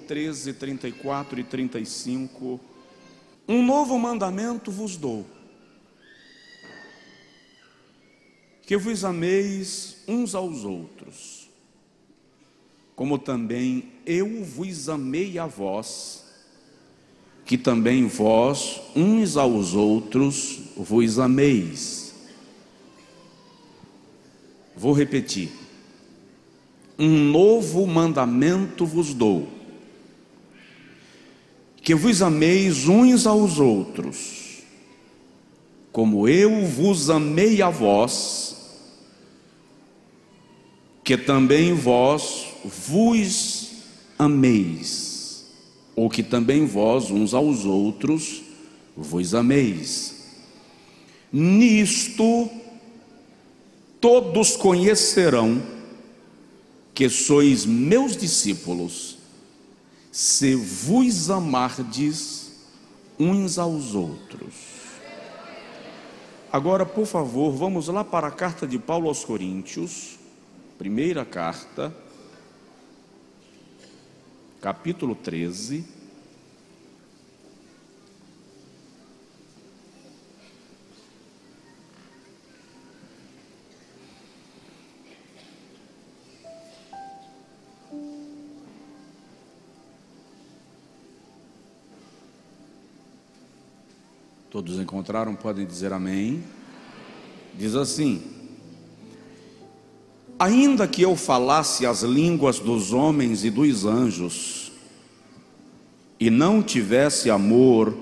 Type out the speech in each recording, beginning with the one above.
13, 34 e 35. Um novo mandamento vos dou, que vos ameis uns aos outros, como também eu vos amei a vós, que também vós uns aos outros vos ameis. Vou repetir. Um novo mandamento vos dou, que vos ameis uns aos outros, como eu vos amei a vós, que também vós vos ameis, ou que também vós uns aos outros vos ameis. Nisto todos conhecerão que sois meus discípulos, se vos amardes uns aos outros. Agora, por favor, vamos lá para a carta de Paulo aos Coríntios, primeira carta, capítulo 13. Todos encontraram? Podem dizer amém. Diz assim: ainda que eu falasse as línguas dos homens e dos anjos, e não tivesse amor,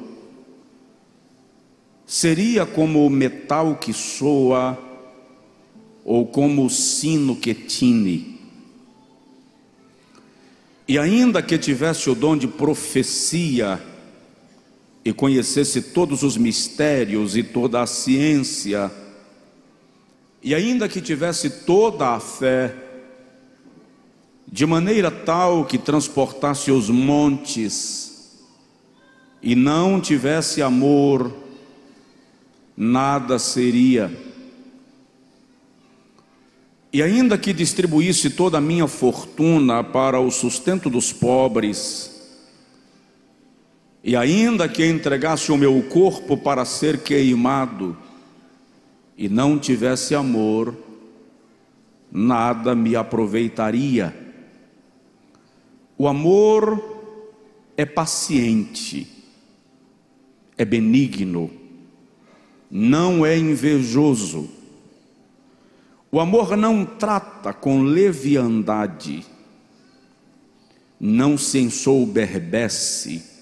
seria como o metal que soa, ou como o sino que tine. E ainda que tivesse o dom de profecia, e conhecesse todos os mistérios e toda a ciência, e ainda que tivesse toda a fé, de maneira tal que transportasse os montes, e não tivesse amor, nada seria. E ainda que distribuísse toda a minha fortuna para o sustento dos pobres, e ainda que entregasse o meu corpo para ser queimado, e não tivesse amor, nada me aproveitaria. O amor é paciente, é benigno, não é invejoso. O amor não trata com leviandade, não se ensoberbece,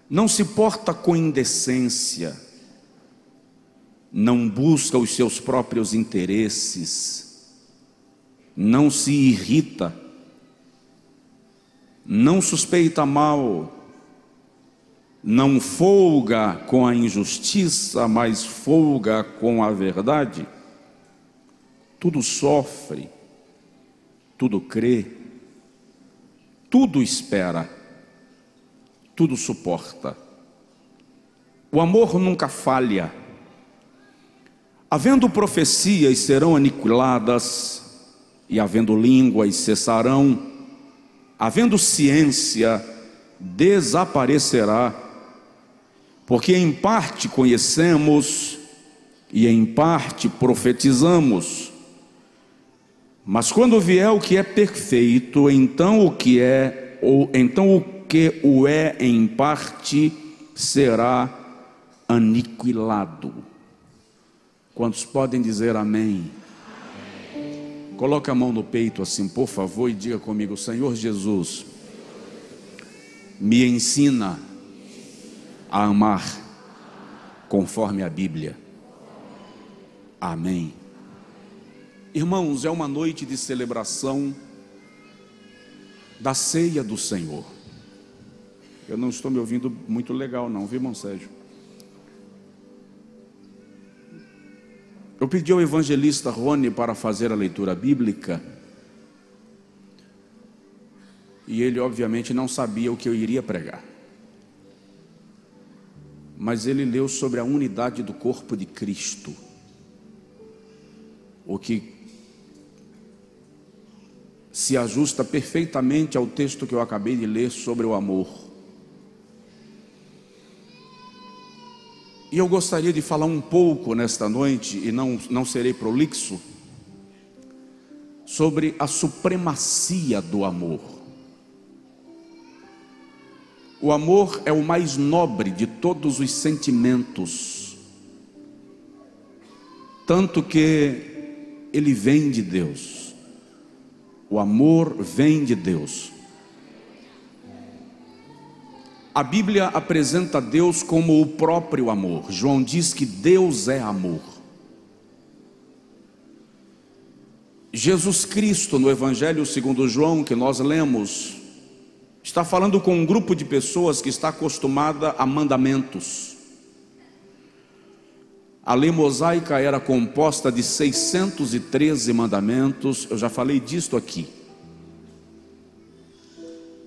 não se porta com indecência, não busca os seus próprios interesses, não se irrita, não suspeita mal, não folga com a injustiça, mas folga com a verdade. Tudo sofre, tudo crê, tudo espera, tudo suporta. O amor nunca falha. Havendo profecias, serão aniquiladas, e havendo línguas, cessarão. Havendo ciência, desaparecerá. Porque em parte conhecemos e em parte profetizamos. Mas quando vier o que é perfeito, então o que o é em parte será aniquilado. Quantos podem dizer amém? Amém. Coloque a mão no peito assim, por favor, e diga comigo: Senhor Jesus, me ensina a amar conforme a Bíblia. Amém. Irmãos, é uma noite de celebração da ceia do Senhor. Eu não estou me ouvindo muito legal não, viu, irmão Sérgio? Eu pedi ao evangelista Rony para fazer a leitura bíblica, e ele obviamente não sabia o que eu iria pregar, mas ele leu sobre a unidade do corpo de Cristo, o que se ajusta perfeitamente ao texto que eu acabei de ler sobre o amor. E eu gostaria de falar um pouco nesta noite, e não serei prolixo, sobre a supremacia do amor. O amor é o mais nobre de todos os sentimentos, tanto que ele vem de Deus. O amor vem de Deus. A Bíblia apresenta Deus como o próprio amor. João diz que Deus é amor. Jesus Cristo, no Evangelho segundo João, que nós lemos, está falando com um grupo de pessoas que está acostumada a mandamentos. A lei mosaica era composta de 613 mandamentos, eu já falei disto aqui.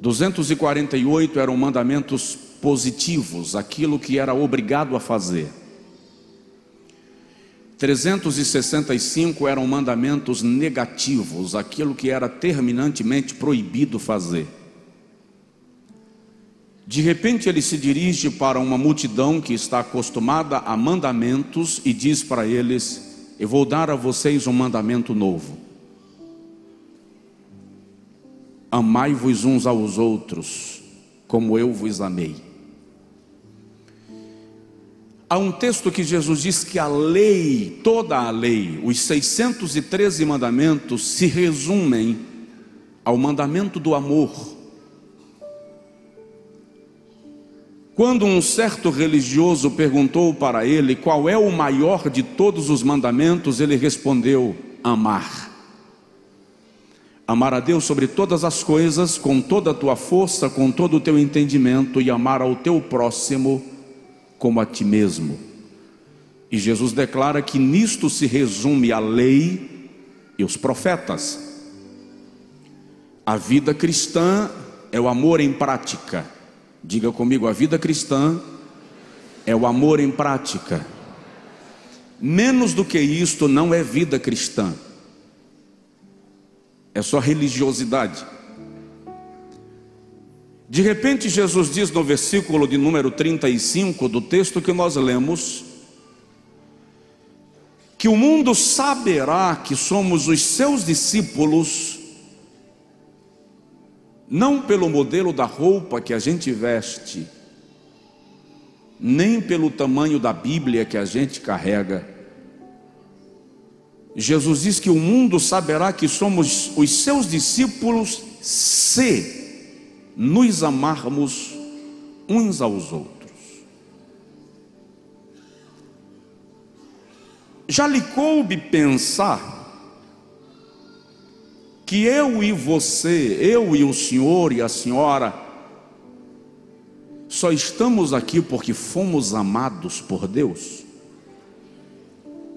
248 eram mandamentos positivos, aquilo que era obrigado a fazer. 365 eram mandamentos negativos, aquilo que era terminantemente proibido fazer. De repente ele se dirige para uma multidão que está acostumada a mandamentos e diz para eles: eu vou dar a vocês um mandamento novo. Amai-vos uns aos outros, como eu vos amei. Há um texto que Jesus diz que a lei, toda a lei, os 613 mandamentos se resumem ao mandamento do amor. Quando um certo religioso perguntou para ele qual é o maior de todos os mandamentos, ele respondeu: amar. Amar a Deus sobre todas as coisas, com toda a tua força, com todo o teu entendimento, e amar ao teu próximo como a ti mesmo. E Jesus declara que nisto se resume a lei e os profetas. A vida cristã é o amor em prática. Diga comigo: a vida cristã é o amor em prática. Menos do que isto não é vida cristã, é só religiosidade. De repente Jesus diz no versículo de número 35 do texto que nós lemos, que o mundo saberá que somos os seus discípulos não pelo modelo da roupa que a gente veste, nem pelo tamanho da Bíblia que a gente carrega. Jesus diz que o mundo saberá que somos os seus discípulos se nos amarmos uns aos outros. Já lhe coube pensar que eu e você, eu e o senhor e a senhora, só estamos aqui porque fomos amados por Deus?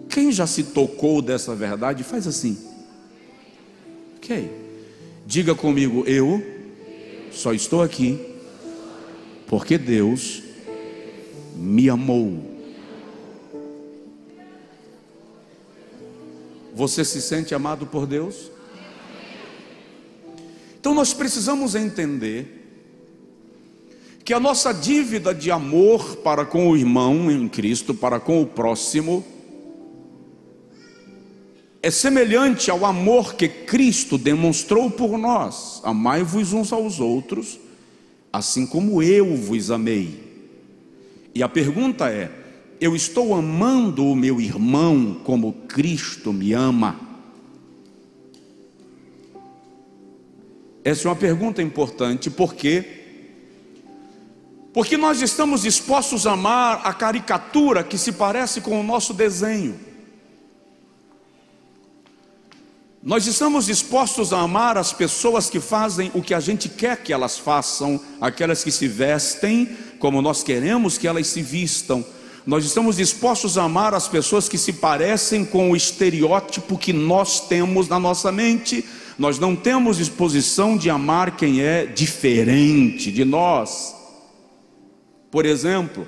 Quem já se tocou dessa verdade, faz assim. Ok. Diga comigo: eu só estou aqui porque Deus me amou. Você se sente amado por Deus? Então nós precisamos entender que a nossa dívida de amor para com o irmão em Cristo, para com o próximo, é semelhante ao amor que Cristo demonstrou por nós. Amai-vos uns aos outros, assim como eu vos amei. E a pergunta é: eu estou amando o meu irmão como Cristo me ama? Essa é uma pergunta importante, porque nós estamos dispostos a amar a caricatura que se parece com o nosso desenho. Nós estamos dispostos a amar as pessoas que fazem o que a gente quer que elas façam, aquelas que se vestem como nós queremos que elas se vistam. Nós estamos dispostos a amar as pessoas que se parecem com o estereótipo que nós temos na nossa mente. Nós não temos disposição de amar quem é diferente de nós. Por exemplo,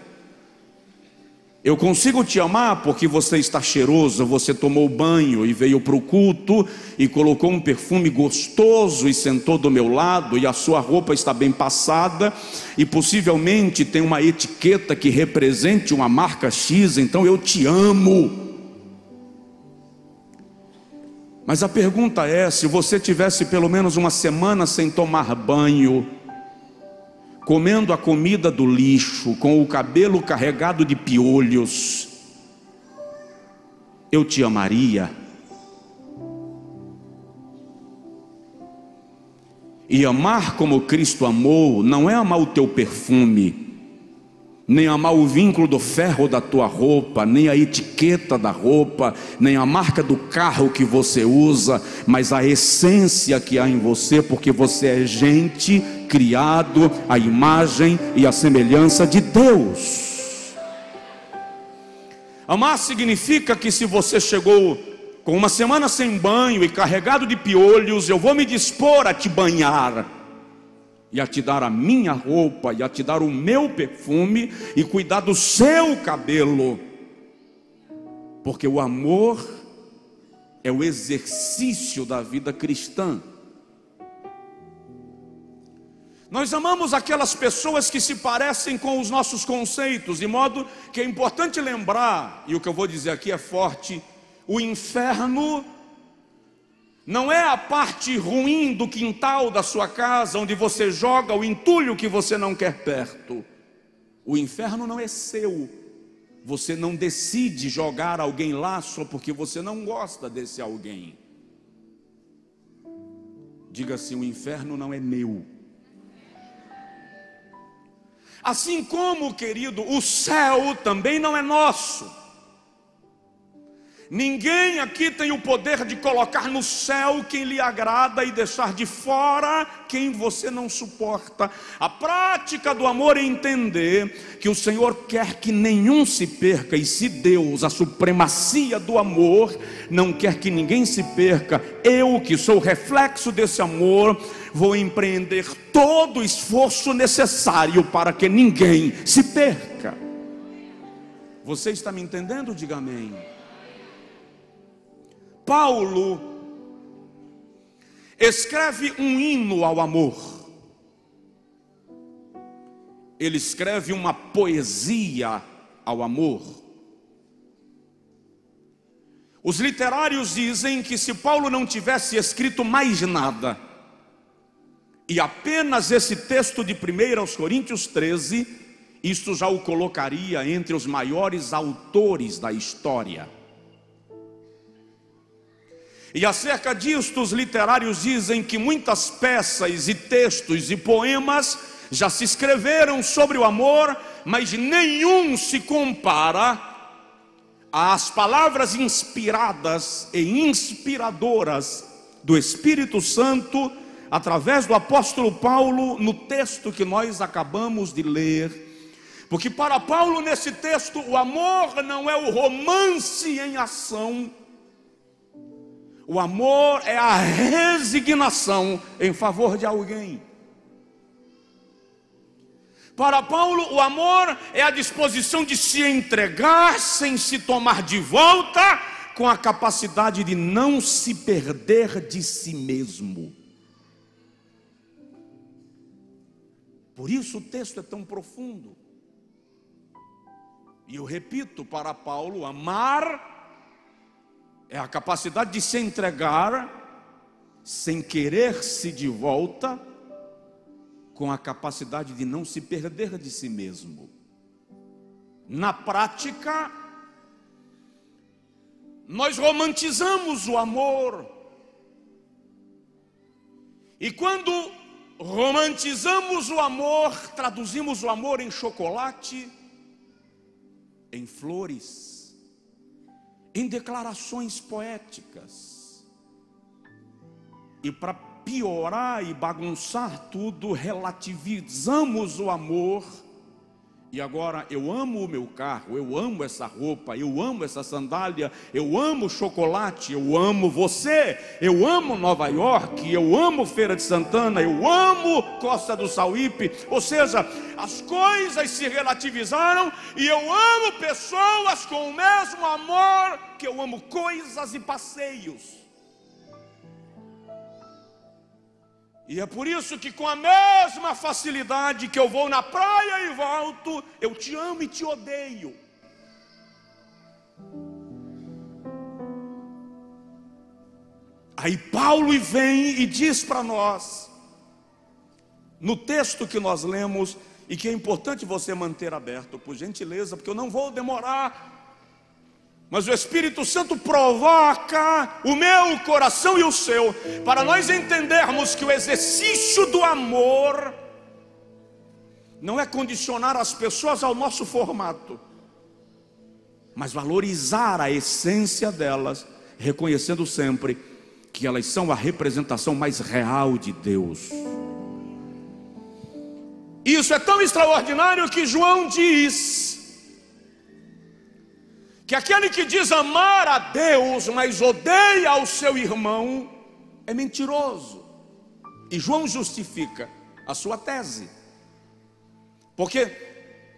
Eu consigo te amar porque você está cheiroso, você tomou banho e veio para o culto e colocou um perfume gostoso e sentou do meu lado, e a sua roupa está bem passada e possivelmente tem uma etiqueta que represente uma marca X, então eu te amo. Mas a pergunta é, se você tivesse pelo menos uma semana sem tomar banho, comendo a comida do lixo, com o cabelo carregado de piolhos, eu te amaria? E amar como Cristo amou não é amar o teu perfume, nem amar o vínculo do ferro da tua roupa, nem a etiqueta da roupa, nem a marca do carro que você usa, mas a essência que há em você, porque você é gente criado à imagem e à semelhança de Deus. Amar significa que se você chegou com uma semana sem banho e carregado de piolhos, eu vou me dispor a te banhar e a te dar a minha roupa, e a te dar o meu perfume, e cuidar do seu cabelo, porque o amor é o exercício da vida cristã. Nós amamos aquelas pessoas que se parecem com os nossos conceitos, de modo que é importante lembrar, e o que eu vou dizer aqui é forte: o inferno não é a parte ruim do quintal da sua casa, onde você joga o entulho que você não quer perto. O inferno não é seu. Você não decide jogar alguém lá só porque você não gosta desse alguém. Diga assim: o inferno não é meu. Assim como, querido, o céu também não é nosso. Ninguém aqui tem o poder de colocar no céu quem lhe agrada e deixar de fora quem você não suporta. A prática do amor é entender que o Senhor quer que nenhum se perca, e se Deus, a supremacia do amor, não quer que ninguém se perca, eu, que sou o reflexo desse amor, vou empreender todo o esforço necessário para que ninguém se perca. Você está me entendendo? Diga amém. Paulo escreve um hino ao amor. Ele escreve uma poesia ao amor. Os literários dizem que se Paulo não tivesse escrito mais nada, e apenas esse texto de 1 Coríntios 13, isto já o colocaria entre os maiores autores da história. E acerca disto, os literários dizem que muitas peças e textos e poemas já se escreveram sobre o amor, mas nenhum se compara às palavras inspiradas e inspiradoras do Espírito Santo, através do apóstolo Paulo, no texto que nós acabamos de ler. Porque para Paulo, nesse texto, o amor não é o romance em ação. O amor é a resignação em favor de alguém. Para Paulo, o amor é a disposição de se entregar sem se tomar de volta, com a capacidade de não se perder de si mesmo. Por isso o texto é tão profundo. E eu repito, para Paulo, amar é a capacidade de se entregar sem querer-se de volta, com a capacidade de não se perder de si mesmo. Na prática, nós romantizamos o amor. E quando romantizamos o amor, traduzimos o amor em chocolate, em flores, em declarações poéticas. E para piorar e bagunçar tudo, relativizamos o amor E agora eu amo o meu carro, eu amo essa roupa, eu amo essa sandália, eu amo chocolate, eu amo você, eu amo Nova York, eu amo Feira de Santana, eu amo Costa do Sauípe. Ou seja, as coisas se relativizaram e eu amo pessoas com o mesmo amor que eu amo coisas e passeios. E é por isso que com a mesma facilidade que eu vou na praia e volto, eu te amo e te odeio. Aí Paulo vem e diz para nós, no texto que nós lemos, e que é importante você manter aberto, por gentileza, porque eu não vou demorar, mas o Espírito Santo provoca o meu coração e o seu, para nós entendermos que o exercício do amor não é condicionar as pessoas ao nosso formato, mas valorizar a essência delas, reconhecendo sempre que elas são a representação mais real de Deus. Isso é tão extraordinário que João diz que aquele que diz amar a Deus, mas odeia ao seu irmão, é mentiroso. E João justifica a sua tese, porque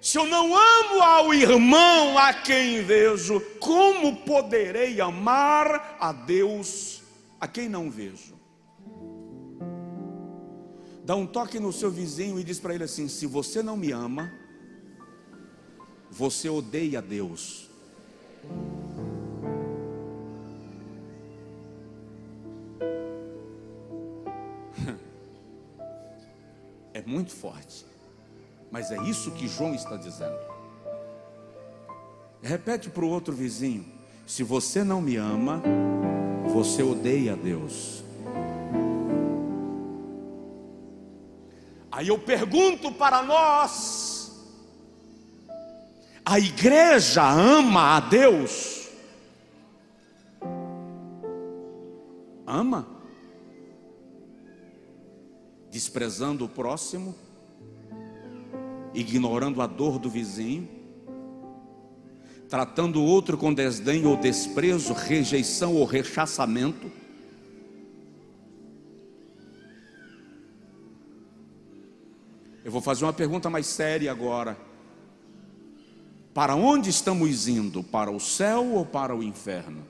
se eu não amo ao irmão a quem vejo, como poderei amar a Deus a quem não vejo? Dá um toque no seu vizinho e diz para ele assim: se você não me ama, você odeia Deus. É muito forte, mas é isso que João está dizendo. Repete para o outro vizinho: se você não me ama, você odeia Deus. Aí eu pergunto para nós: a igreja ama a Deus? Ama? Desprezando o próximo, ignorando a dor do vizinho, tratando o outro com desdém ou desprezo, rejeição ou rechaçamento. Eu vou fazer uma pergunta mais séria agora: para onde estamos indo? Para o céu ou para o inferno?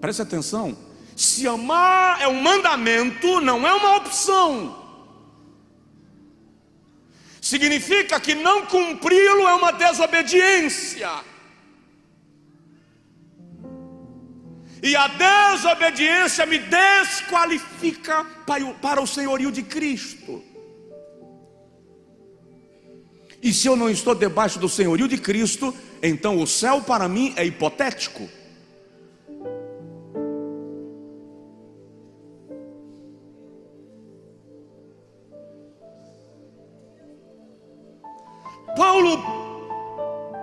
Preste atenção. Se amar é um mandamento, não é uma opção. Significa que não cumpri-lo é uma desobediência. E a desobediência me desqualifica para o senhorio de Cristo. E se eu não estou debaixo do senhorio de Cristo, então o céu para mim é hipotético. Paulo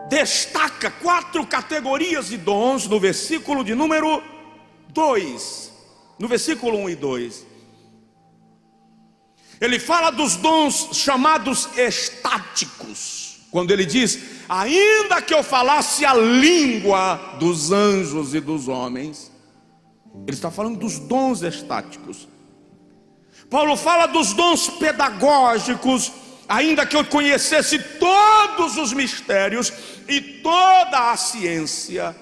destaca 4 categorias de dons no versículo de número 2, no versículo 1 e 2. Ele fala dos dons chamados estáticos, quando ele diz: ainda que eu falasse a língua dos anjos e dos homens. Ele está falando dos dons estáticos. Paulo fala dos dons pedagógicos: ainda que eu conhecesse todos os mistérios e toda a ciência.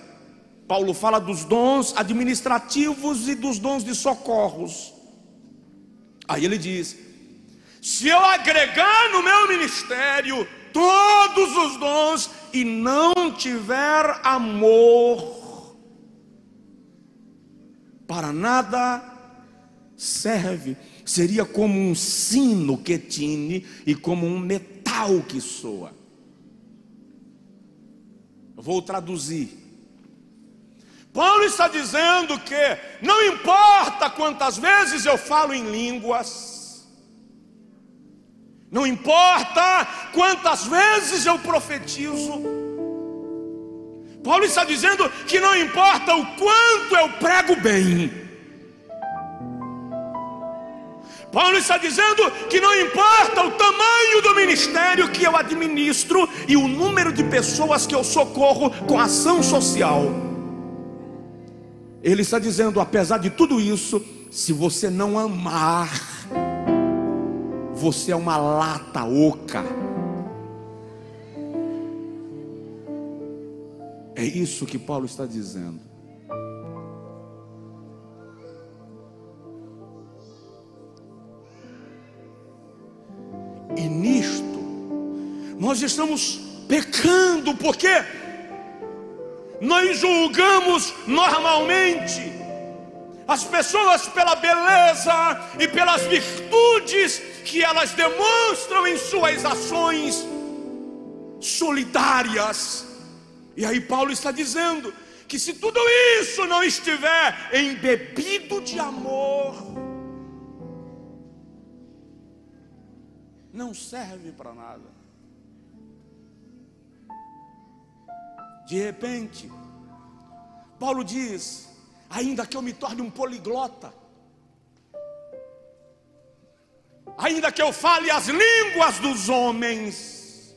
Paulo fala dos dons administrativos e dos dons de socorros. Aí ele diz: se eu agregar no meu ministério todos os dons e não tiver amor, para nada serve. Seria como um sino que tine e como um metal que soa. Eu vou traduzir. Paulo está dizendo que não importa quantas vezes eu falo em línguas, não importa quantas vezes eu profetizo, Paulo está dizendo que não importa o quanto eu prego bem, Paulo está dizendo que não importa o tamanho do ministério, ministério que eu administro e o número de pessoas que eu socorro com ação social. Ele está dizendo, apesar de tudo isso, se você não amar, você é uma lata oca. É isso que Paulo está dizendo. E nisto nós estamos pecando, porque nós julgamos normalmente as pessoas pela beleza e pelas virtudes que elas demonstram em suas ações solidárias. E aí Paulo está dizendo que se tudo isso não estiver embebido de amor, não serve para nada. De repente, Paulo diz, ainda que eu me torne um poliglota, ainda que eu fale as línguas dos homens,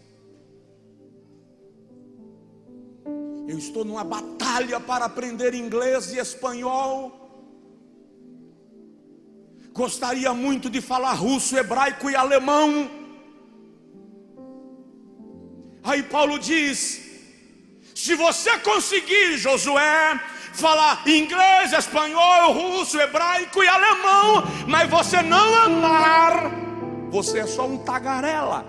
eu estou numa batalha para aprender inglês e espanhol. Gostaria muito de falar russo, hebraico e alemão. Aí Paulo diz, se você conseguir, Josué, falar inglês, espanhol, russo, hebraico e alemão, mas você não amar, você é só um tagarela.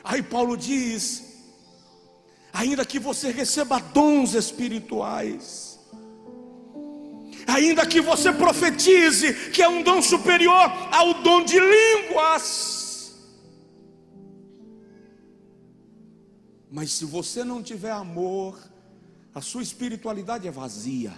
Aí Paulo diz, ainda que você receba dons espirituais, ainda que você profetize, que é um dom superior ao dom de línguas, mas se você não tiver amor, a sua espiritualidade é vazia.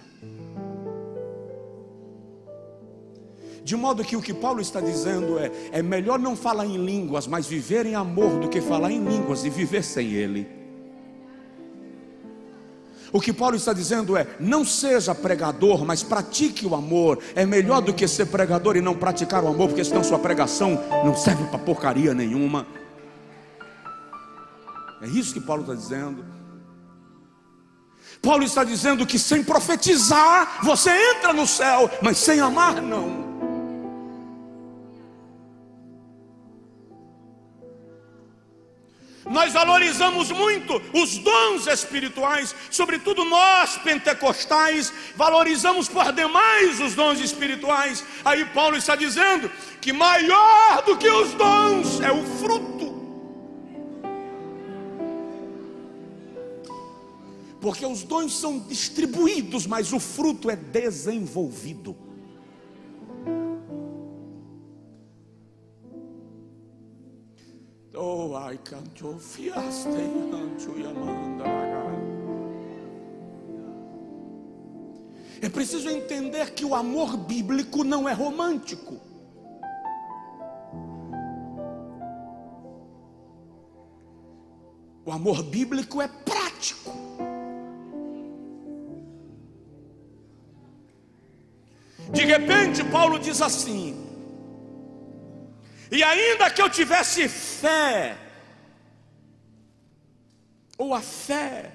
De modo que o que Paulo está dizendo é melhor não falar em línguas, mas viver em amor, do que falar em línguas e viver sem ele. O que Paulo está dizendo é, não seja pregador, mas pratique o amor. É melhor do que ser pregador e não praticar o amor, porque senão sua pregação não serve para porcaria nenhuma. É isso que Paulo está dizendo. Paulo está dizendo que sem profetizar você entra no céu, mas sem amar não. Nós valorizamos muito os dons espirituais, sobretudo nós pentecostais, valorizamos por demais os dons espirituais. Aí Paulo está dizendo que maior do que os dons é o fruto. Porque os dons são distribuídos, mas o fruto é desenvolvido. Oh, I can't fiaste ancho yamanda. É preciso entender que o amor bíblico não é romântico. O amor bíblico é prático. De repente Paulo diz assim: e ainda que eu tivesse fé, ou a fé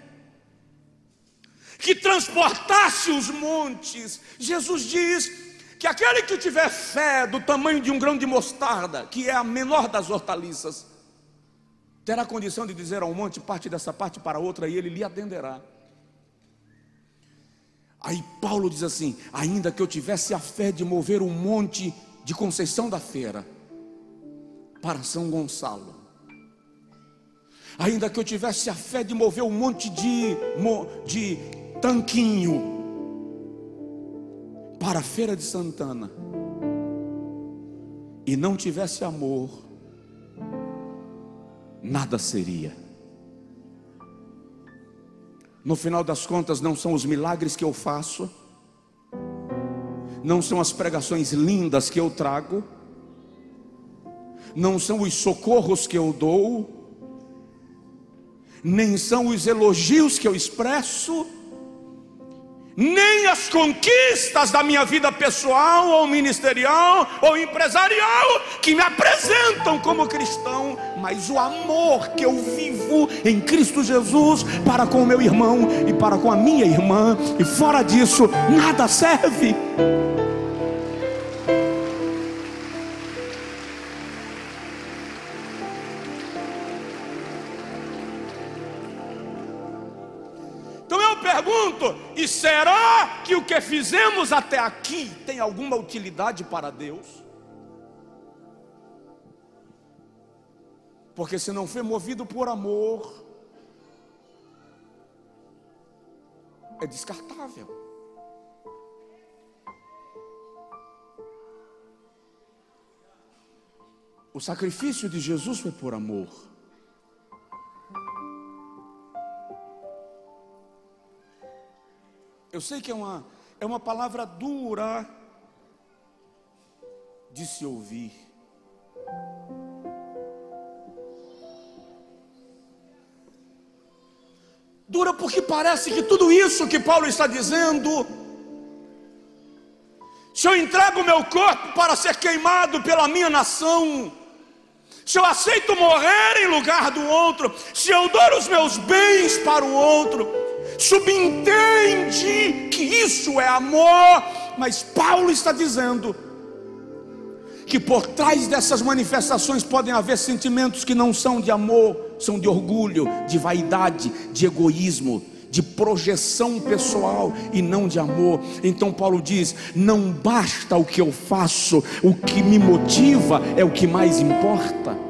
que transportasse os montes, Jesus diz que aquele que tiver fé do tamanho de um grão de mostarda, que é a menor das hortaliças, terá condição de dizer ao monte, parte dessa parte para outra, e ele lhe atenderá. Aí Paulo diz assim: ainda que eu tivesse a fé de mover um monte de Conceição da Feira para São Gonçalo, ainda que eu tivesse a fé de mover um monte de Tanquinho para a Feira de Santana, e não tivesse amor, nada seria. No final das contas, não são os milagres que eu faço, não são as pregações lindas que eu trago, não são os socorros que eu dou, nem são os elogios que eu expresso, nem as conquistas da minha vida pessoal, ou ministerial, ou empresarial, que me apresentam como cristão, mas o amor que eu vivo em Cristo Jesus para com o meu irmão e para com a minha irmã, e fora disso, nada serve. Então eu pergunto, e será que o que fizemos até aqui tem alguma utilidade para Deus? Porque se não foi movido por amor, é descartável. O sacrifício de Jesus foi por amor. Eu sei que é uma palavra dura de se ouvir. Dura porque parece que tudo isso que Paulo está dizendo, se eu entrego o meu corpo para ser queimado pela minha nação, se eu aceito morrer em lugar do outro, se eu dou os meus bens para o outro, subentende que isso é amor. Mas Paulo está dizendo que por trás dessas manifestações podem haver sentimentos que não são de amor, são de orgulho, de vaidade, de egoísmo, de projeção pessoal e não de amor. Então Paulo diz: não basta o que eu faço, o que me motiva é o que mais importa.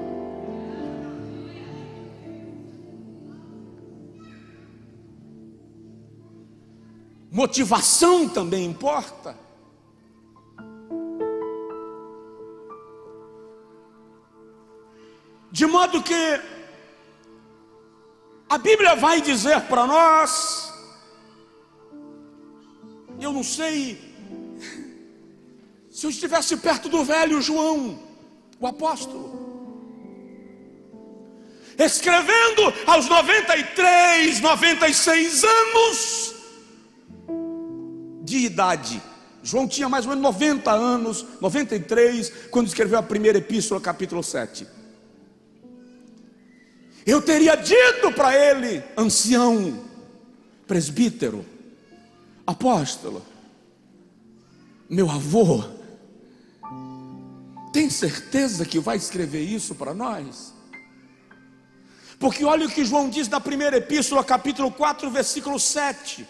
Motivação também importa. De modo que a Bíblia vai dizer para nós, eu não sei se eu estivesse perto do velho João, o apóstolo, escrevendo aos 93, 96 anos de idade. João tinha mais ou menos 90 anos, 93, quando escreveu a primeira epístola, capítulo 7. Eu teria dito para ele, ancião, presbítero, apóstolo, meu avô, tem certeza que vai escrever isso para nós? Porque olha o que João diz na primeira epístola, capítulo 4, versículo 7.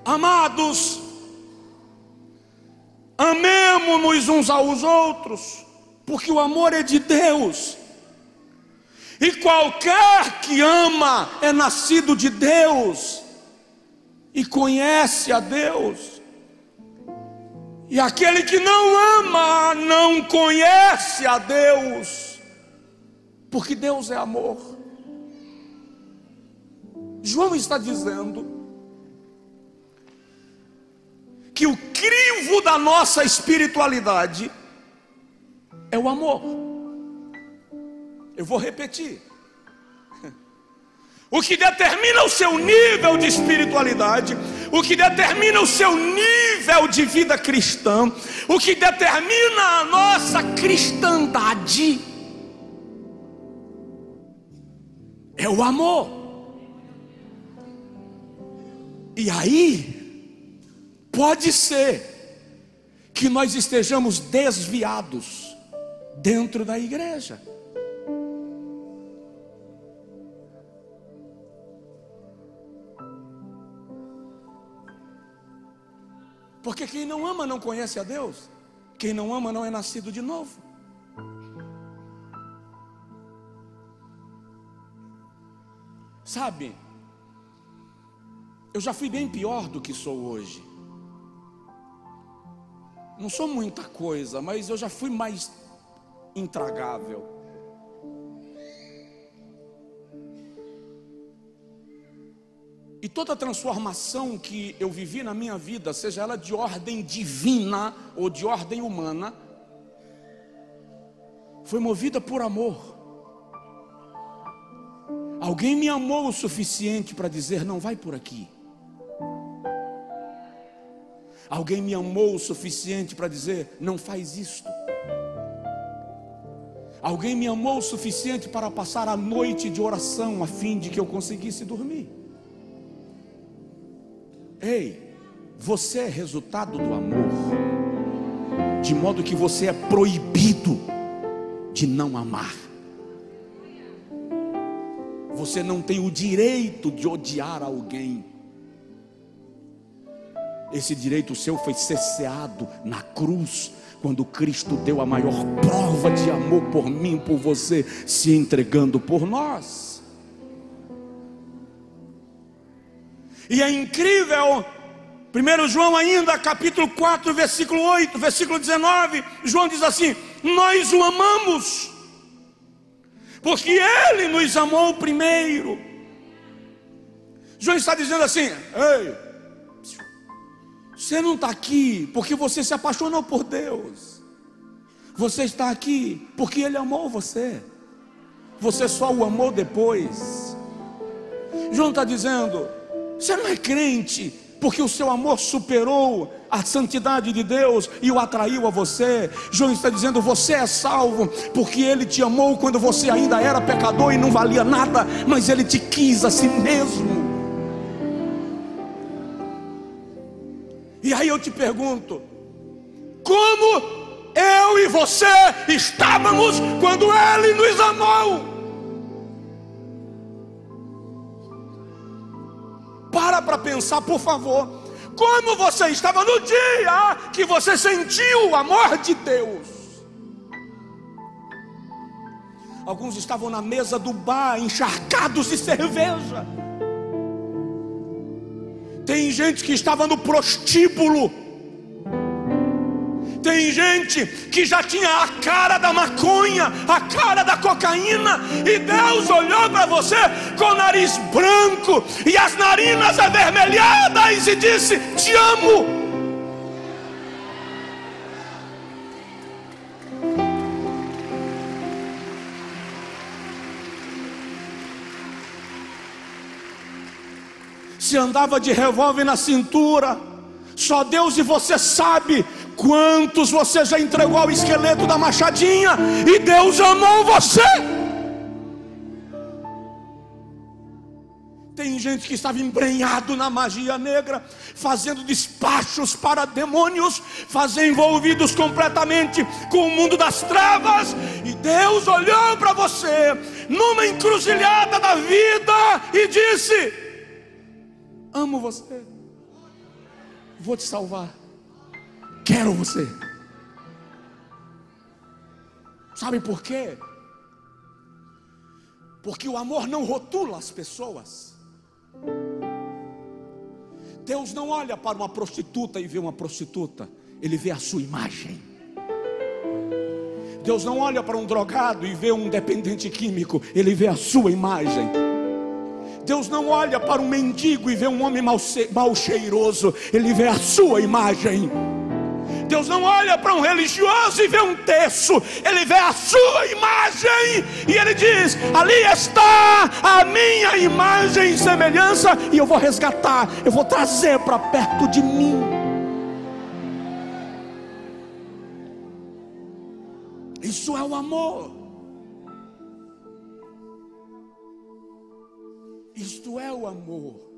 Amados, amemo-nos uns aos outros, porque o amor é de Deus, e qualquer que ama é nascido de Deus e conhece a Deus. E aquele que não ama não conhece a Deus, porque Deus é amor. João está dizendo que o crivo da nossa espiritualidade é o amor. Eu vou repetir. O que determina o seu nível de espiritualidade, o que determina o seu nível de vida cristã, o que determina a nossa cristandade é o amor. E aí pode ser que nós estejamos desviados dentro da igreja. Porque quem não ama não conhece a Deus. Quem não ama não é nascido de novo. Sabe, eu já fui bem pior do que sou hoje. Não sou muita coisa, mas eu já fui mais intragável. E toda transformação que eu vivi na minha vida, seja ela de ordem divina ou de ordem humana, foi movida por amor. A Alguém me amou o suficiente para dizer: não vai por aqui. Alguém me amou o suficiente para dizer: não faz isto. Alguém me amou o suficiente para passar a noite de oração a fim de que eu conseguisse dormir. Ei, você é resultado do amor, de modo que você é proibido de não amar. Você não tem o direito de odiar alguém. Esse direito seu foi cesseado na cruz, quando Cristo deu a maior prova de amor por mim, por você, se entregando por nós. E é incrível, 1 João ainda, capítulo 4, versículo 8, versículo 19, João diz assim: nós o amamos, porque Ele nos amou primeiro. João está dizendo assim: ei, você não está aqui porque você se apaixonou por Deus. Você está aqui porque Ele amou você. Você só o amou depois. João está dizendo: você não é crente porque o seu amor superou a santidade de Deus e o atraiu a você. João está dizendo: você é salvo porque Ele te amou quando você ainda era pecador e não valia nada, mas Ele te quis a si mesmo. E aí eu te pergunto: como eu e você estávamos quando Ele nos amou? Para pensar, por favor. Como você estava no dia que você sentiu o amor de Deus? Alguns estavam na mesa do bar, encharcados de cerveja. Tem gente que estava no prostíbulo. Tem gente que já tinha a cara da maconha, a cara da cocaína, e Deus olhou para você com o nariz branco e as narinas avermelhadas e disse: te amo. Se andava de revólver na cintura, só Deus e você sabe quantos você já entregou ao esqueleto da machadinha, e Deus amou você. Tem gente que estava embrenhado na magia negra, fazendo despachos para demônios, envolvidos completamente com o mundo das trevas, e Deus olhou para você numa encruzilhada da vida e disse: amo você, vou te salvar, quero você. Sabe por quê? Porque o amor não rotula as pessoas. Deus não olha para uma prostituta e vê uma prostituta, Ele vê a sua imagem. Deus não olha para um drogado e vê um dependente químico, Ele vê a sua imagem. Deus não olha para um mendigo e vê um homem mal cheiroso, Ele vê a sua imagem. Deus não olha para um religioso e vê um terço, Ele vê a sua imagem. E Ele diz: ali está a minha imagem e semelhança, e eu vou resgatar, eu vou trazer para perto de mim. Isso é o amor. Isto é o amor.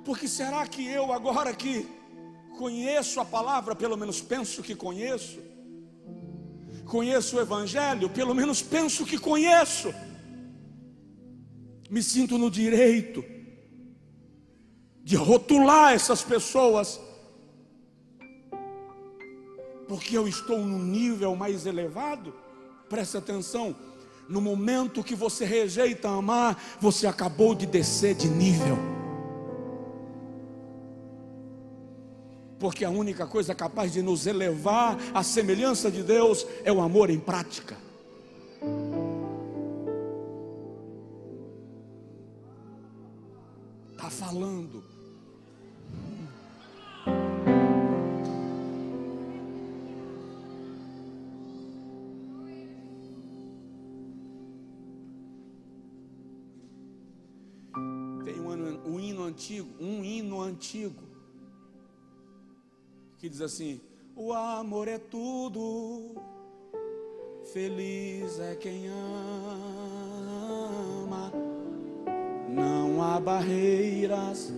Porque será que eu, agora que conheço a palavra, pelo menos penso que conheço o Evangelho, pelo menos penso que conheço, me sinto no direito de rotular essas pessoas, porque eu estou num nível mais elevado? Preste atenção, no momento que você rejeita amar, você acabou de descer de nível. Porque a única coisa capaz de nos elevar à semelhança de Deus é o amor em prática. Está falando. Tem um hino antigo que diz assim: o amor é tudo, feliz é quem ama, não há barreiras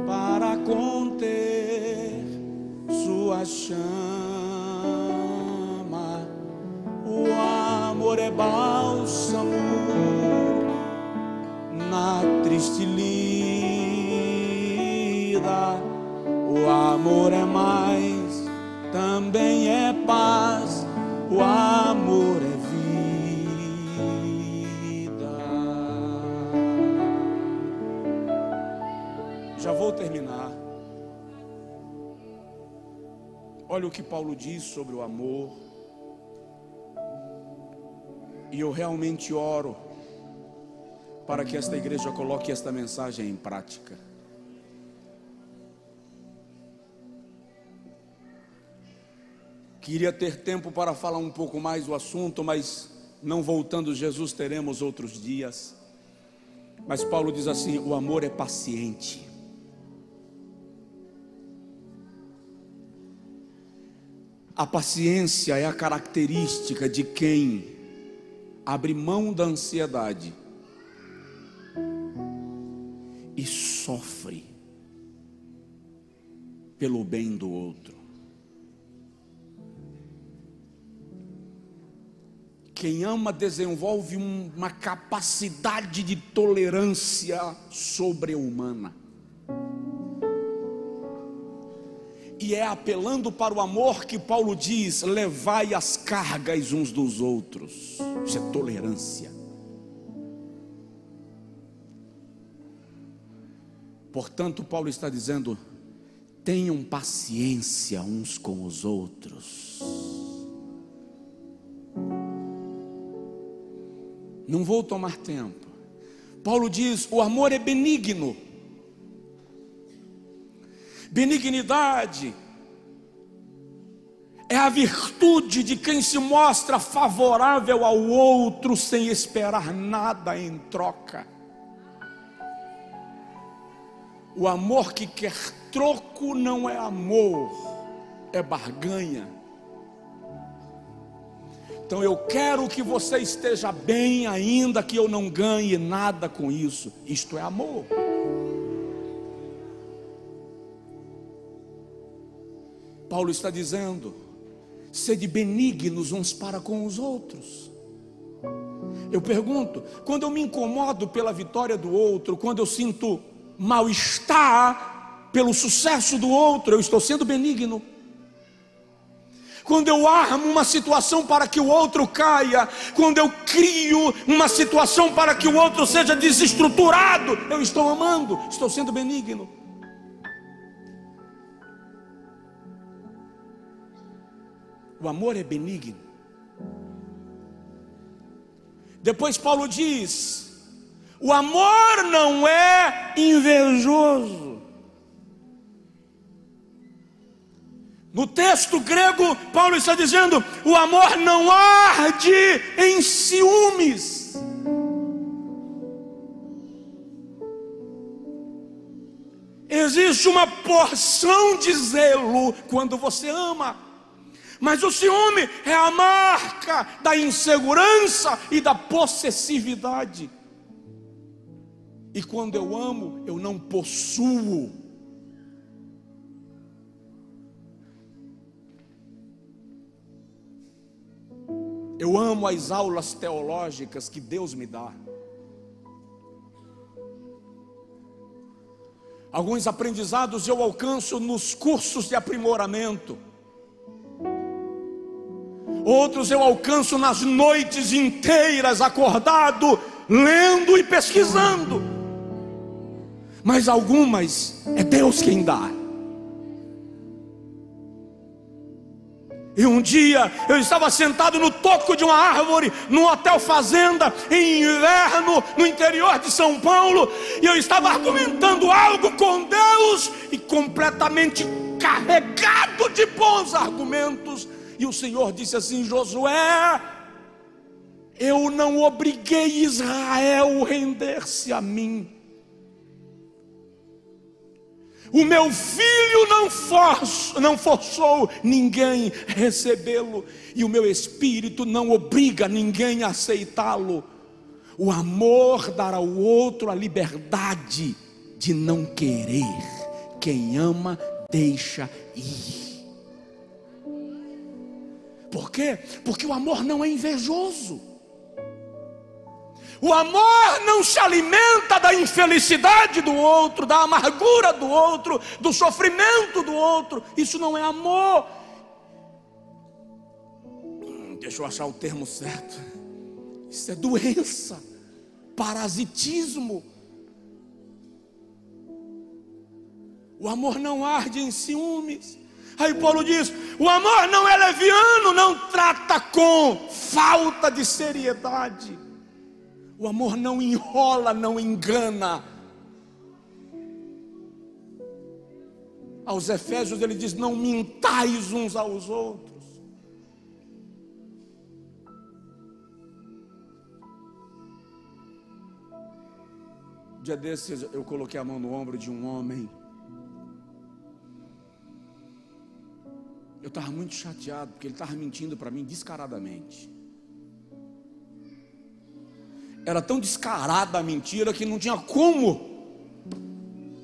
para conter sua chama. O amor é bálsamo na triste lida. O amor é mais, também é paz. O amor é vida. Já vou terminar. Olha o que Paulo diz sobre o amor. E eu realmente oro para que esta igreja coloque esta mensagem em prática. Queria ter tempo para falar um pouco mais do assunto, mas não voltando Jesus teremos outros dias. Mas Paulo diz assim: o amor é paciente. A paciência é a característica de quem abre mão da ansiedade e sofre pelo bem do outro. Quem ama desenvolve uma capacidade de tolerância sobre-humana. E é apelando para o amor que Paulo diz: levai as cargas uns dos outros. Isso é tolerância. Portanto, Paulo está dizendo: tenham paciência uns com os outros. Não vou tomar tempo. Paulo diz: o amor é benigno. Benignidade é a virtude de quem se mostra favorável ao outro sem esperar nada em troca. O amor que quer troco não é amor, é barganha. Então eu quero que você esteja bem, ainda que eu não ganhe nada com isso. Isto é amor. Paulo está dizendo: sede benignos uns para com os outros. Eu pergunto, quando eu me incomodo pela vitória do outro, quando eu sinto mal-estar pelo sucesso do outro, eu estou sendo benigno. Quando eu armo uma situação para que o outro caia, quando eu crio uma situação para que o outro seja desestruturado, eu estou amando, estou sendo benigno. O amor é benigno. Depois Paulo diz: o amor não é invejoso. No texto grego, Paulo está dizendo: o amor não arde em ciúmes. Existe uma porção de zelo quando você ama. Mas o ciúme é a marca da insegurança e da possessividade. E quando eu amo, eu não possuo. Eu amo as aulas teológicas que Deus me dá. Alguns aprendizados eu alcanço nos cursos de aprimoramento. Outros eu alcanço nas noites inteiras, acordado, lendo e pesquisando. Mas algumas é Deus quem dá. E um dia eu estava sentado no toco de uma árvore, num hotel fazenda, em inverno, no interior de São Paulo, e eu estava argumentando algo com Deus, e completamente carregado de bons argumentos. E o Senhor disse assim: Josué, eu não obriguei Israel a render-se a mim. O meu filho não forçou ninguém a recebê-lo, e o meu espírito não obriga ninguém a aceitá-lo. O amor dará ao outro a liberdade de não querer. Quem ama, deixa ir. Por quê? Porque o amor não é invejoso. O amor não se alimenta da infelicidade do outro, da amargura do outro, do sofrimento do outro. Isso não é amor. Deixa eu achar o termo certo. Isso é doença, parasitismo. O amor não arde em ciúmes. Aí Paulo diz: o amor não é leviano, não trata com falta de seriedade. O amor não enrola, não engana. Aos Efésios ele diz: não mintais uns aos outros. Um dia desses eu coloquei a mão no ombro de um homem. Eu estava muito chateado, porque ele estava mentindo para mim descaradamente. Era tão descarada a mentira que não tinha como.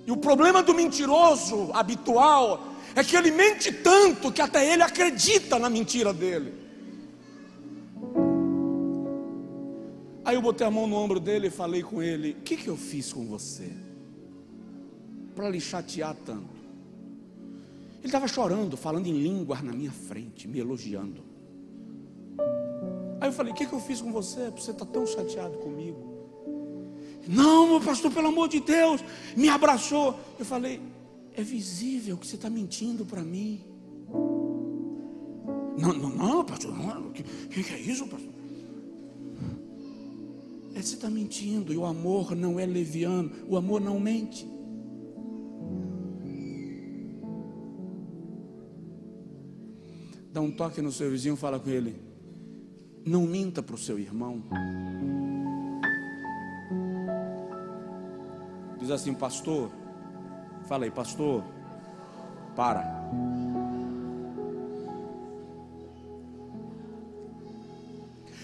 E o problema do mentiroso habitual é que ele mente tanto que até ele acredita na mentira dele. Aí eu botei a mão no ombro dele e falei com ele: o que eu fiz com você para lhe chatear tanto? Ele estava chorando, falando em línguas na minha frente, me elogiando. Aí eu falei: o que eu fiz com você? Você está tão chateado comigo? Não, meu pastor, pelo amor de Deus. Me abraçou. Eu falei: é visível que você está mentindo para mim. Não, pastor, não. O que é isso, pastor? Você está mentindo. E o amor não é leviano. O amor não mente. Dá um toque no seu vizinho, fala com ele: não minta para o seu irmão. Diz assim: pastor, fala aí, pastor, para.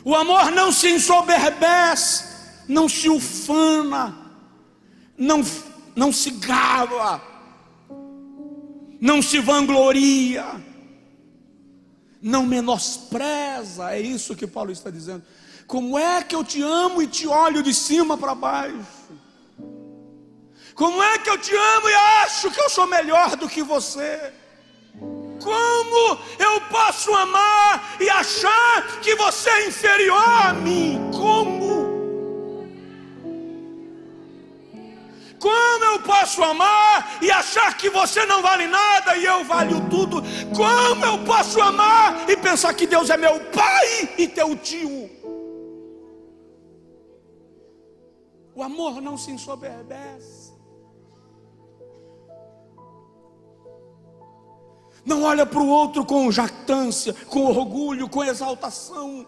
O amor não se ensoberbece, não se ufana, não se gaba, não se vangloria, não menospreza. É isso que Paulo está dizendo. Como é que eu te amo e te olho de cima para baixo? Como é que eu te amo e acho que eu sou melhor do que você? Como eu posso amar e achar que você é inferior a mim? Como? Como eu posso amar e achar que você não vale nada e eu valho tudo? Como eu posso amar e pensar que Deus é meu pai e teu tio? O amor não se ensoberbece. Não olha para o outro com jactância, com orgulho, com exaltação.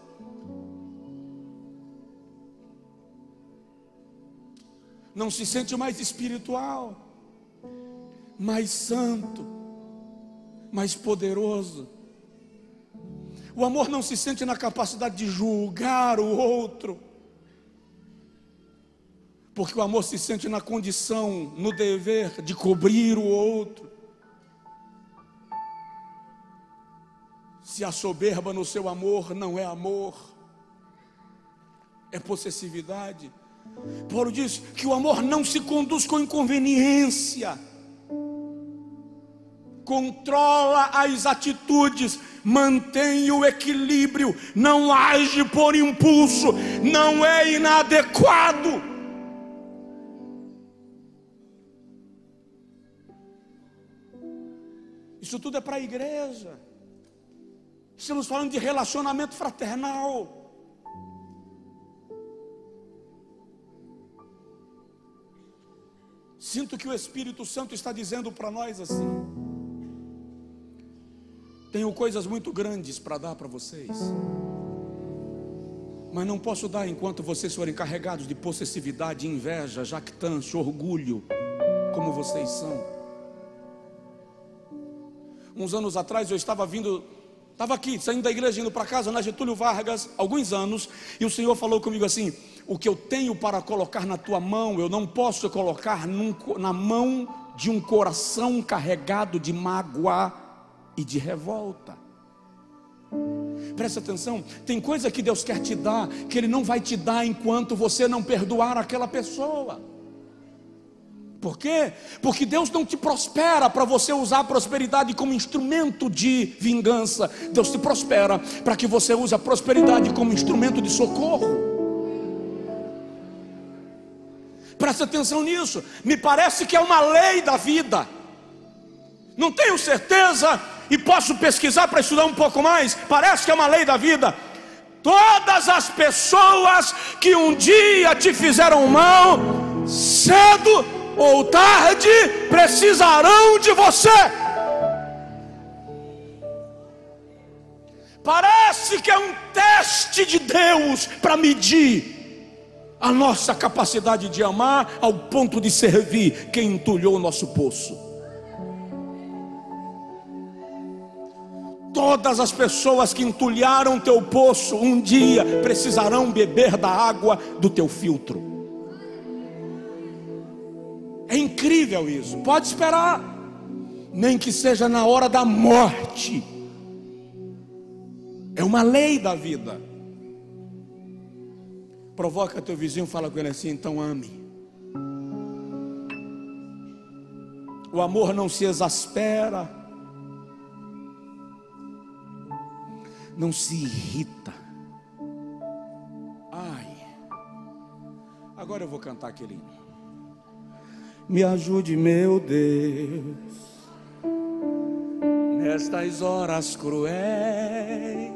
Não se sente mais espiritual, mais santo, mais poderoso. O amor não se sente na capacidade de julgar o outro, porque o amor se sente na condição, no dever de cobrir o outro. Se a soberba no seu amor não é amor, é possessividade. Paulo diz que o amor não se conduz com inconveniência, controla as atitudes, mantém o equilíbrio, não age por impulso, não é inadequado. Isso tudo é para a igreja. Estamos falando de relacionamento fraternal. Sinto que o Espírito Santo está dizendo para nós assim: tenho coisas muito grandes para dar para vocês, mas não posso dar enquanto vocês forem carregados de possessividade, inveja, jactância, orgulho, como vocês são. Uns anos atrás eu estava aqui, saindo da igreja, indo para casa, na Getúlio Vargas, alguns anos, e o Senhor falou comigo assim: o que eu tenho para colocar na tua mão, eu não posso colocar na mão de um coração carregado de mágoa e de revolta. Presta atenção, tem coisa que Deus quer te dar, que Ele não vai te dar enquanto você não perdoar aquela pessoa. Por quê? Porque Deus não te prospera para você usar a prosperidade como instrumento de vingança. Deus te prospera para que você use a prosperidade como instrumento de socorro. Presta atenção nisso. Me parece que é uma lei da vida. Não tenho certeza e posso pesquisar para estudar um pouco mais. Parece que é uma lei da vida. Todas as pessoas que um dia te fizeram mal, cedo ou tarde precisarão de você. Parece que é um teste de Deus para medir a nossa capacidade de amar ao ponto de servir quem entulhou o nosso poço. Todas as pessoas que entulharam teu poço um dia precisarão beber da água do teu filtro. É incrível isso. Pode esperar, nem que seja na hora da morte. É uma lei da vida. Provoca teu vizinho, fala com ele assim: então ame. O amor não se exaspera, não se irrita. Ai, agora eu vou cantar aquele hino. Me ajude, meu Deus, nestas horas cruéis.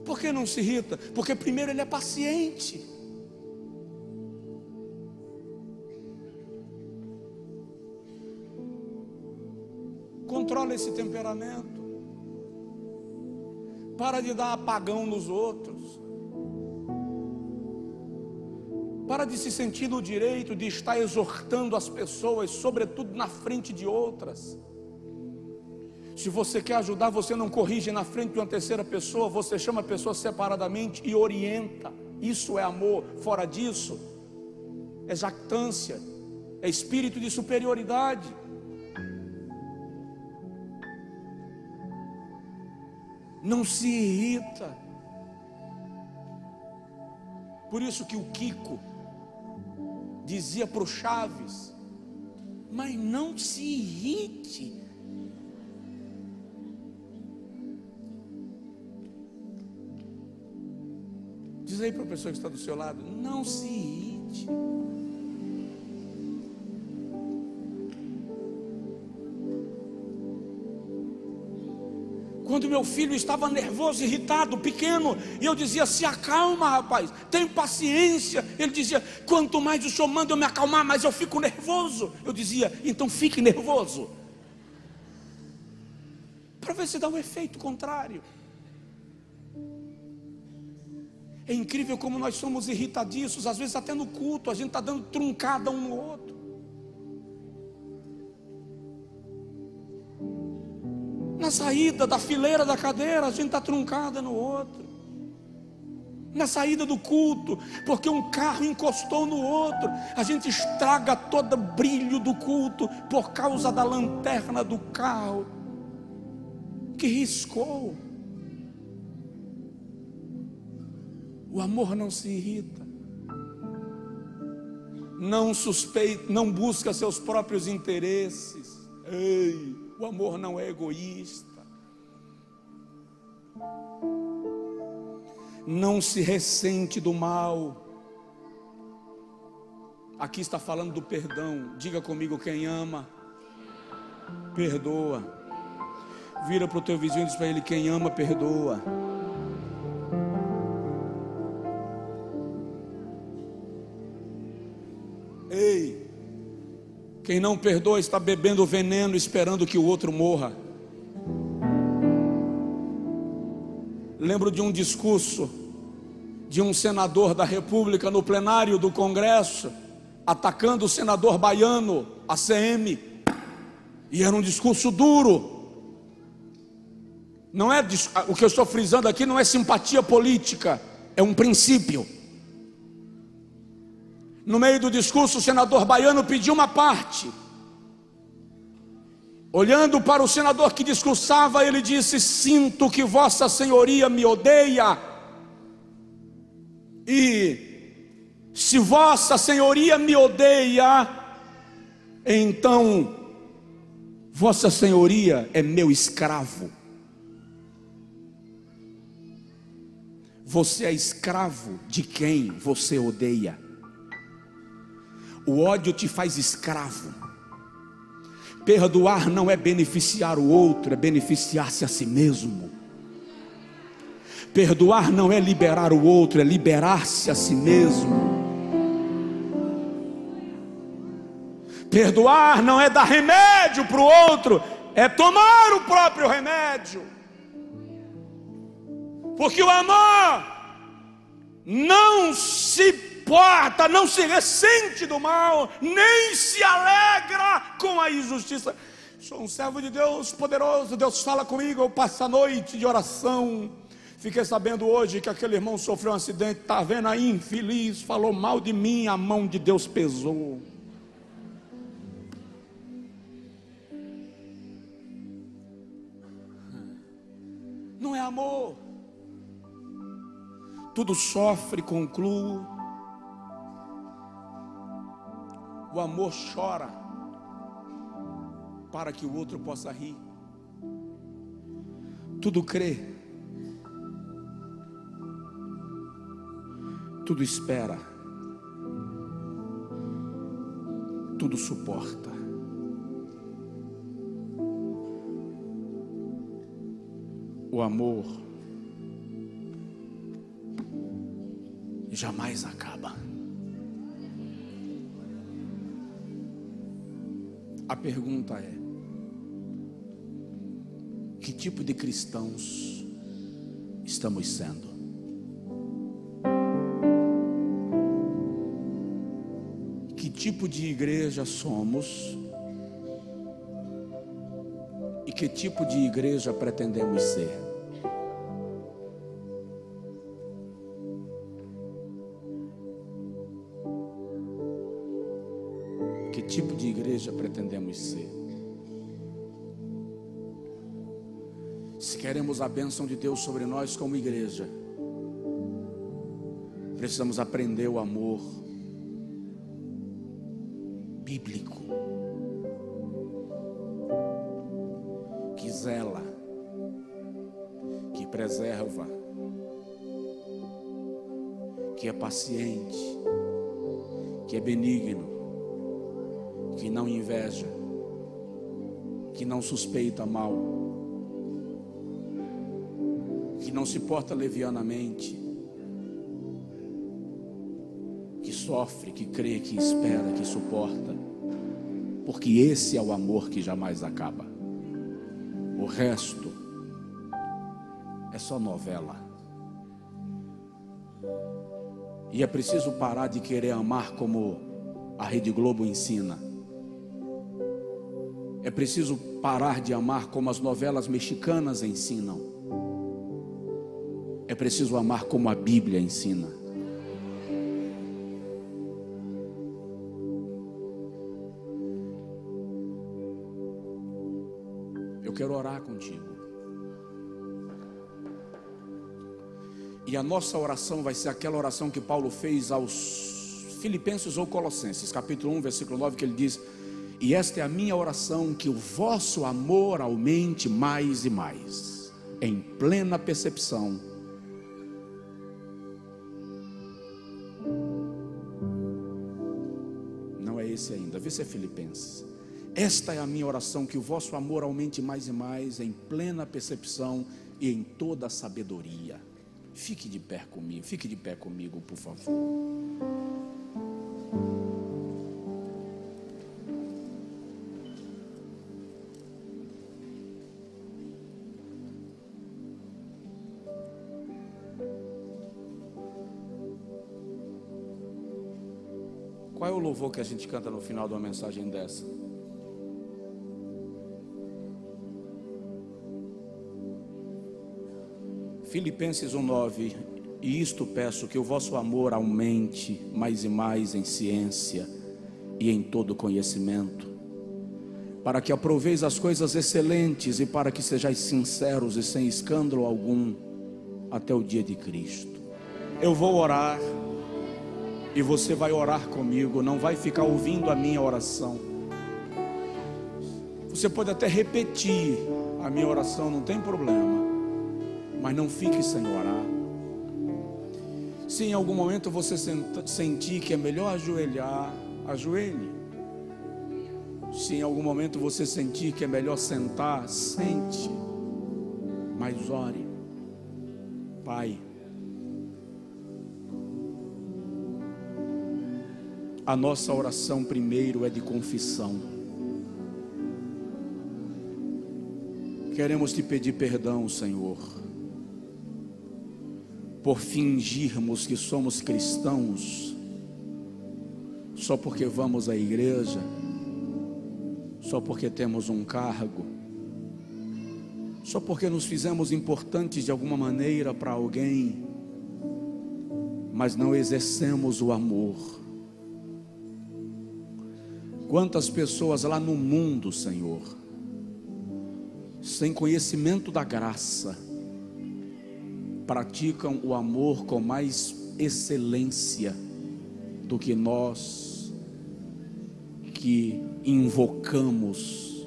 Por que não se irrita? Porque primeiro ele é paciente. Controla esse temperamento. Para de dar apagão nos outros. Para de se sentir no direito de estar exortando as pessoas, sobretudo na frente de outras. Se você quer ajudar, você não corrige na frente de uma terceira pessoa, você chama a pessoa separadamente e orienta. Isso é amor. Fora disso, é jactância, é espírito de superioridade. Não se irrita. Por isso que o Kiko dizia para o Chaves: mas não se irrite. Diz aí para a pessoa que está do seu lado: não se irrite. Quando meu filho estava nervoso, irritado, pequeno, e eu dizia: se acalma, rapaz, tem paciência. Ele dizia: quanto mais o senhor manda eu me acalmar, mais eu fico nervoso. Eu dizia: então fique nervoso, para ver se dá um efeito contrário. É incrível como nós somos irritadiços. Às vezes até no culto a gente está dando truncada um no outro. Na saída da fileira da cadeira a gente está truncada no outro. Na saída do culto, porque um carro encostou no outro, a gente estraga todo o brilho do culto por causa da lanterna do carro que riscou. O amor não se irrita, não suspeita, não busca seus próprios interesses. Ei, o amor não é egoísta, não se ressente do mal. Aqui está falando do perdão. Diga comigo: quem ama, perdoa. Vira para o teu vizinho e diz para ele: quem ama, perdoa. Ei, quem não perdoa está bebendo veneno, esperando que o outro morra. Lembro de um discurso de um senador da República no plenário do Congresso, atacando o senador baiano, ACM, e era um discurso duro. Não é o que eu estou frisando aqui, não é simpatia política, é um princípio. No meio do discurso, o senador baiano pediu uma parte. Olhando para o senador que discursava, ele disse: sinto que Vossa Senhoria me odeia, e se Vossa Senhoria me odeia, então Vossa Senhoria é meu escravo. Você é escravo de quem você odeia. O ódio te faz escravo. Perdoar não é beneficiar o outro, é beneficiar-se a si mesmo. Perdoar não é liberar o outro, é liberar-se a si mesmo. Perdoar não é dar remédio para o outro, é tomar o próprio remédio. Porque o amor não se porta, não se ressente do mal, nem se alegra com a injustiça. Sou um servo de Deus poderoso, Deus fala comigo, eu passo a noite de oração. Fiquei sabendo hoje que aquele irmão sofreu um acidente, está vendo aí, infeliz, falou mal de mim, a mão de Deus pesou. Não é amor. Tudo sofre, concluo. O amor chora para que o outro possa rir. Tudo crê, tudo espera, tudo suporta. O amor jamais acaba. A pergunta é: que tipo de cristãos estamos sendo? Que tipo de igreja somos? E que tipo de igreja pretendemos ser? Que tipo de igreja pretendemos ser? Se queremos a bênção de Deus sobre nós como igreja, precisamos aprender o amor bíblico, que zela, que preserva, que é paciente, que é benigno, que não inveja, que não suspeita mal, que não se porta levianamente, que sofre, que crê, que espera, que suporta, porque esse é o amor que jamais acaba. O resto é só novela. E é preciso parar de querer amar como a Rede Globo ensina. É preciso parar de amar como as novelas mexicanas ensinam. É preciso amar como a Bíblia ensina. Eu quero orar contigo. E a nossa oração vai ser aquela oração que Paulo fez aos Filipenses ou Colossenses, capítulo 1, versículo 9, que ele diz: e esta é a minha oração, que o vosso amor aumente mais e mais, em plena percepção não é esse ainda, vê se é Filipenses. Esta é a minha oração, que o vosso amor aumente mais e mais, em plena percepção e em toda a sabedoria. Fique de pé comigo, por favor. Qual é o louvor que a gente canta no final de uma mensagem dessa? Filipenses 1:9. E isto peço, que o vosso amor aumente mais e mais em ciência e em todo conhecimento, para que aproveis as coisas excelentes e para que sejais sinceros e sem escândalo algum até o dia de Cristo. Eu vou orar e você vai orar comigo, não vai ficar ouvindo a minha oração. Você pode até repetir a minha oração, não tem problema, mas não fique sem orar. Se em algum momento você sentir que é melhor ajoelhar, ajoelhe. Se em algum momento você sentir que é melhor sentar, sente, mas ore. Pai, a nossa oração primeiro é de confissão. Queremos te pedir perdão, Senhor, por fingirmos que somos cristãos só porque vamos à igreja, só porque temos um cargo, só porque nos fizemos importantes de alguma maneira para alguém, mas não exercemos o amor. Quantas pessoas lá no mundo, Senhor, sem conhecimento da graça, praticam o amor com mais excelência do que nós, que invocamos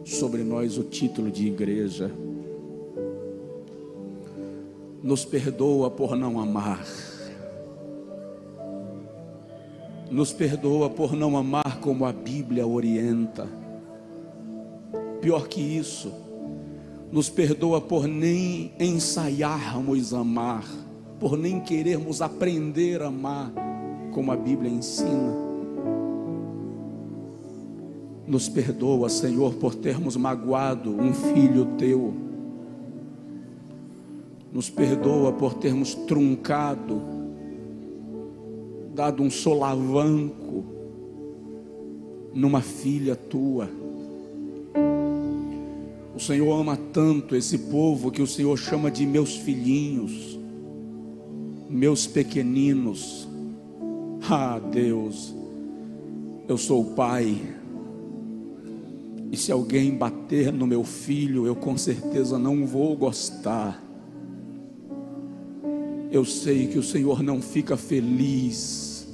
sobre nós o título de igreja. Nos perdoa por não amar, nos perdoa por não amar como a Bíblia orienta. Pior que isso, nos perdoa por nem ensaiarmos amar, por nem querermos aprender a amar como a Bíblia ensina. Nos perdoa, Senhor, por termos magoado um filho teu. Nos perdoa por termos truncado, dado um solavanco numa filha tua. O Senhor ama tanto esse povo que o Senhor chama de meus filhinhos, meus pequeninos. Ah, Deus, eu sou o pai, e se alguém bater no meu filho, eu com certeza não vou gostar. Eu sei que o Senhor não fica feliz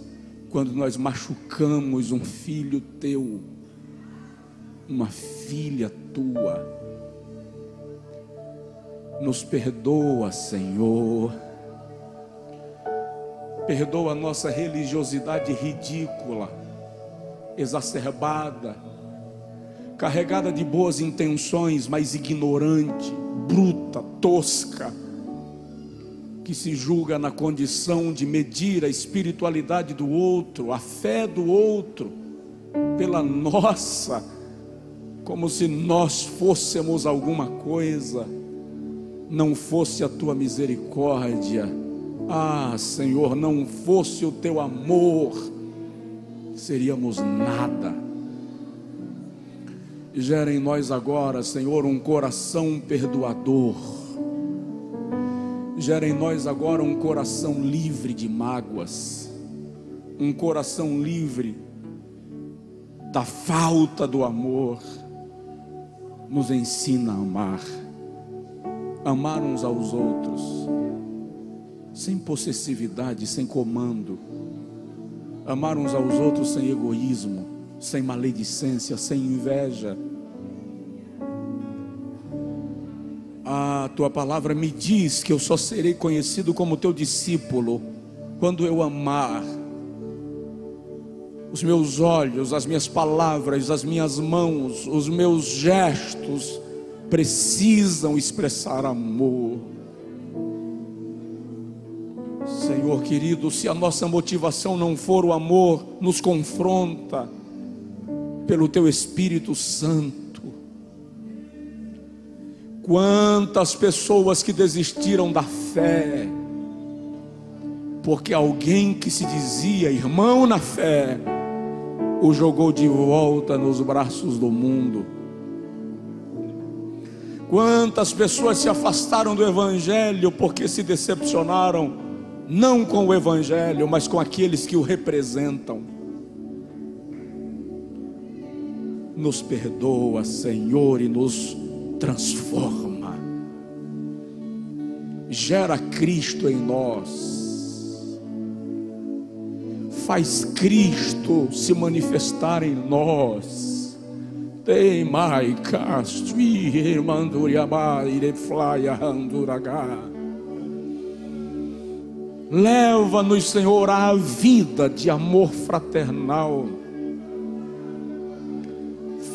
quando nós machucamos um filho teu, uma filha tua. Nos perdoa, Senhor. Perdoa a nossa religiosidade ridícula, exacerbada, carregada de boas intenções, mas ignorante, bruta, tosca, que se julga na condição de medir a espiritualidade do outro, a fé do outro, pela nossa, como se nós fôssemos alguma coisa. Não fosse a tua misericórdia, ah, Senhor, não fosse o teu amor, seríamos nada. Gera em nós agora, Senhor, um coração perdoador. Gera em nós agora um coração livre de mágoas, um coração livre da falta do amor. Nos ensina a amar. Amar uns aos outros, sem possessividade, sem comando. Amar uns aos outros sem egoísmo, sem maledicência, sem inveja. A tua palavra me diz que eu só serei conhecido como teu discípulo quando eu amar. Os meus olhos, as minhas palavras, as minhas mãos, os meus gestos precisam expressar amor. Senhor querido, se a nossa motivação não for o amor, nos confronta pelo teu Espírito Santo. Quantas pessoas que desistiram da fé porque alguém que se dizia irmão na fé o jogou de volta nos braços do mundo. Quantas pessoas se afastaram do Evangelho porque se decepcionaram, não com o Evangelho, mas com aqueles que o representam. Nos perdoa, Senhor, e nos transforma. Gera Cristo em nós. Faz Cristo se manifestar em nós. Tem mai castri manduriabai flaia anduraga. Leva-nos, Senhor, à vida de amor fraternal.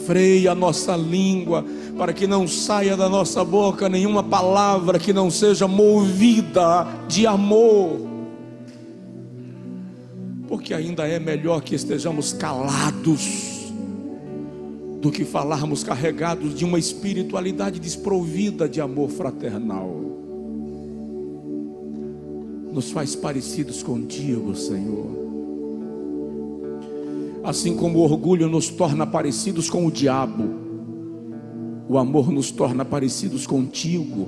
Freia a nossa língua, para que não saia da nossa boca nenhuma palavra que não seja movida de amor. Porque ainda é melhor que estejamos calados do que falarmos carregados de uma espiritualidade desprovida de amor fraternal. Nos faz parecidos contigo, Senhor. Assim como o orgulho nos torna parecidos com o diabo, o amor nos torna parecidos contigo.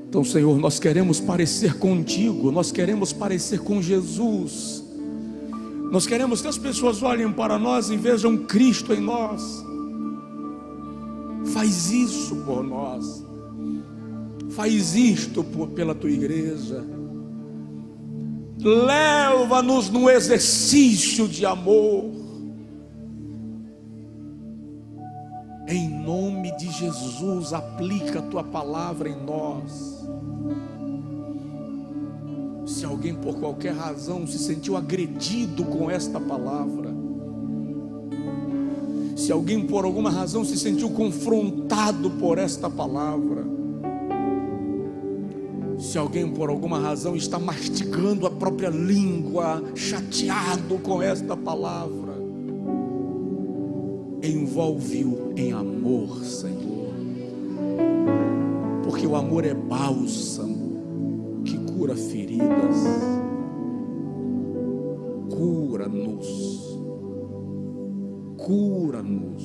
Então, Senhor, nós queremos parecer contigo, nós queremos parecer com Jesus. Nós queremos que as pessoas olhem para nós e vejam Cristo em nós. Faz isso por nós. Faz isto pela tua igreja. Leva-nos no exercício de amor. Em nome de Jesus, aplica a tua palavra em nós. Se alguém por qualquer razão se sentiu agredido com esta palavra, se alguém por alguma razão se sentiu confrontado por esta palavra, se alguém por alguma razão está mastigando a própria língua, chateado com esta palavra, envolve-o em amor, Senhor, porque o amor é bálsamo que cura feridas. Cura-nos, cura-nos,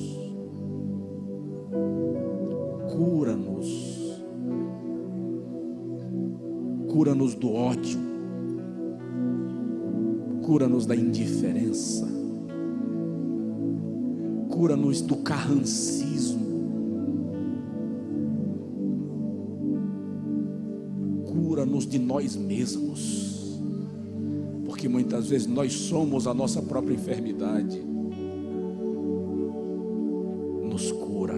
cura-nos, cura-nos do ódio, cura-nos da indiferença, cura-nos do carrancismo, cura-nos de nós mesmos, porque muitas vezes nós somos a nossa própria enfermidade. Nos cura,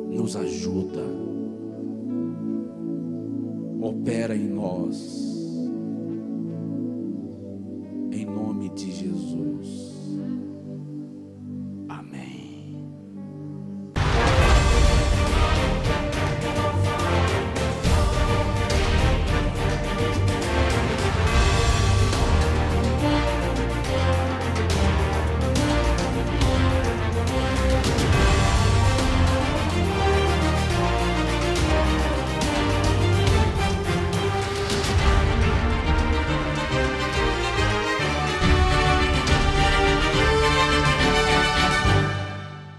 nos ajuda, opera em nós, em nome de Jesus.